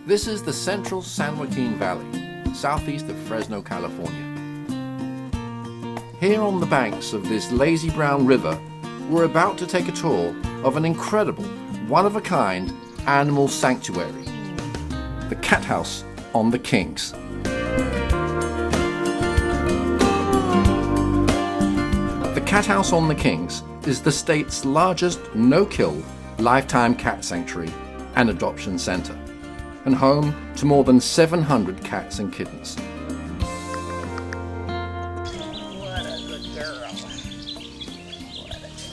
This is the central San Joaquin Valley, southeast of Fresno, California. Here on the banks of this lazy brown river, we're about to take a tour of an incredible, one-of-a-kind animal sanctuary, the cat house on the Kings. The cat house on the Kings is the state's largest no-kill lifetime cat sanctuary and adoption center, and home to more than 700 cats and kittens. What a good girl.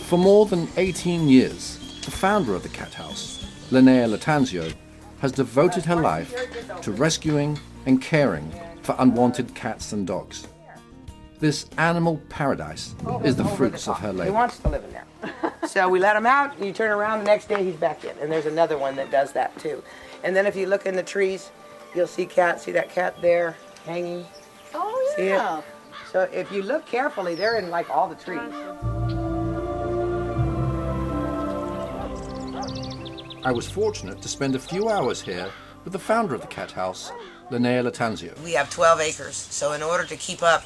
For more than 18 years, the founder of the cat house, Lynea Lattanzio, has devoted her life to rescuing and caring for unwanted cats and dogs. This animal paradise is the fruits of her He labor. wants to live in there. So we let him out, and you turn around, the next day he's back in. And there's another one that does that too. And then if you look in the trees, you'll see cats. See that cat there hanging? Oh, See yeah. it? So if you look carefully, they're in like all the trees. I was fortunate to spend a few hours here with the founder of the cat house, Lynea Lattanzio. We have 12 acres, so in order to keep up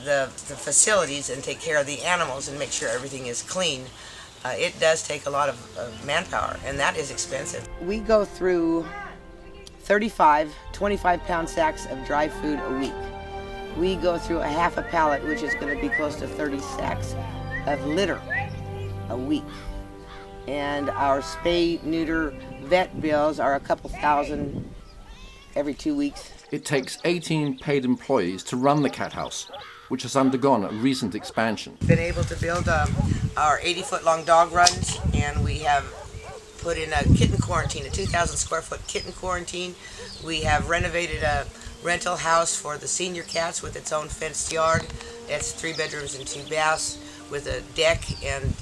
the facilities and take care of the animals and make sure everything is clean, it does take a lot of manpower, and that is expensive. We go through 35 25-pound sacks of dry food a week. We go through a half a pallet, which is going to be close to 30 sacks of litter a week. And our spay, neuter, vet bills are a couple thousand every 2 weeks. It takes 18 paid employees to run the cat house, which has undergone a recent expansion. Been able to build our 80-foot-long dog runs, and we have put in a kitten quarantine, a 2,000 square foot kitten quarantine. We have renovated a rental house for the senior cats with its own fenced yard. It's 3 bedrooms and 2 baths with a deck and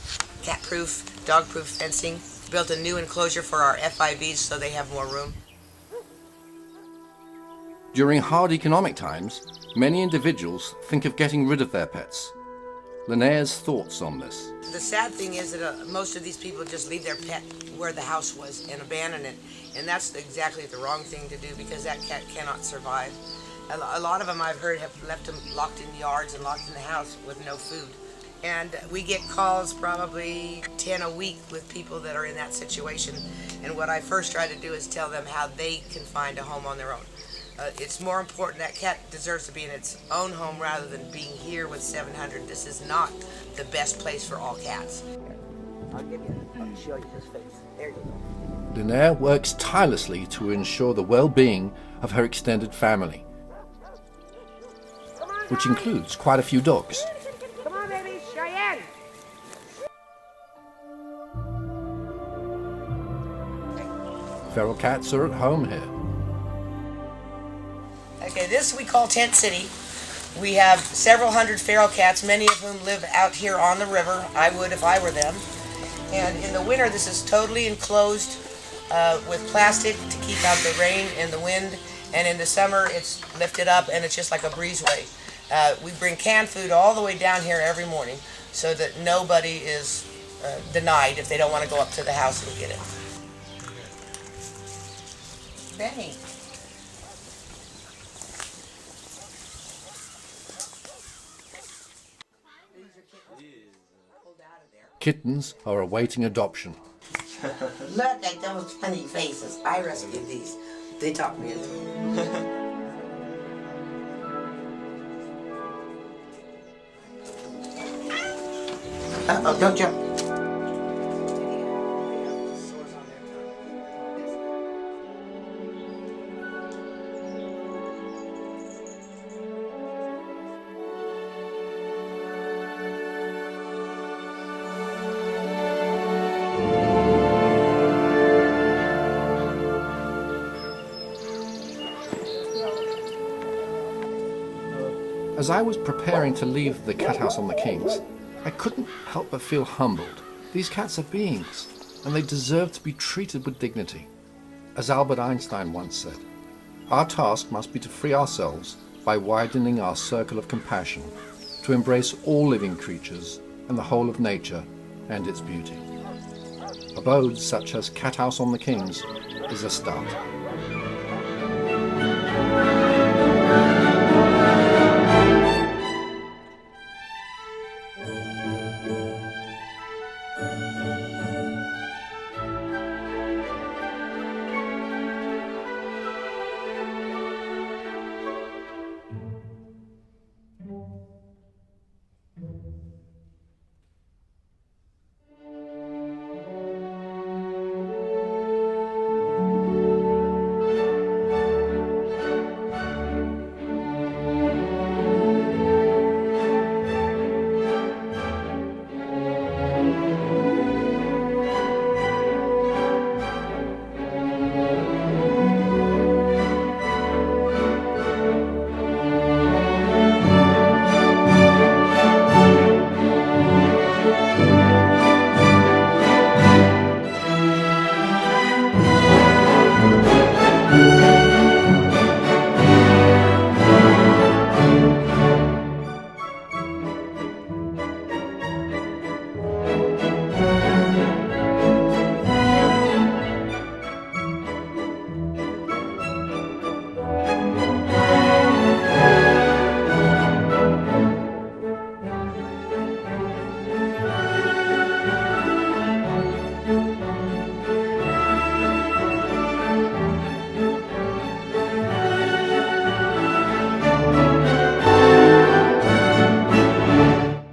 cat-proof, dog-proof fencing. Built a new enclosure for our FIVs so they have more room. During hard economic times, many individuals think of getting rid of their pets. Lynea's thoughts on this. The sad thing is that most of these people just leave their pet where the house was and abandon it, and that's exactly the wrong thing to do because that cat cannot survive. A lot of them I've heard have left them locked in yards and locked in the house with no food. And we get calls probably 10 a week with people that are in that situation, and what I first try to do is tell them how they can find a home on their own. It's more important that cat deserves to be in its own home rather than being here with 700. This is not the best place for all cats. I'll show you his face. There you go. Lynea works tirelessly to ensure the well-being of her extended family, which includes quite a few dogs. Come on, baby, Cheyenne. Feral cats are at home here. Okay, this we call Tent City. We have several hundred feral cats, many of whom live out here on the river. I would if I were them. And in the winter, this is totally enclosed with plastic to keep out the rain and the wind. And in the summer, it's lifted up and it's just like a breezeway. We bring canned food all the way down here every morning so that nobody is denied if they don't want to go up to the house and get it. Benny. Kittens are awaiting adoption. Look at those funny faces. I rescued these. They talked me into it. Uh-oh, don't jump. As I was preparing to leave the cat house on the Kings, I couldn't help but feel humbled. These cats are beings, and they deserve to be treated with dignity. As Albert Einstein once said, our task must be to free ourselves by widening our circle of compassion, to embrace all living creatures and the whole of nature and its beauty. Abodes such as Cat House on the Kings is a start. Bye.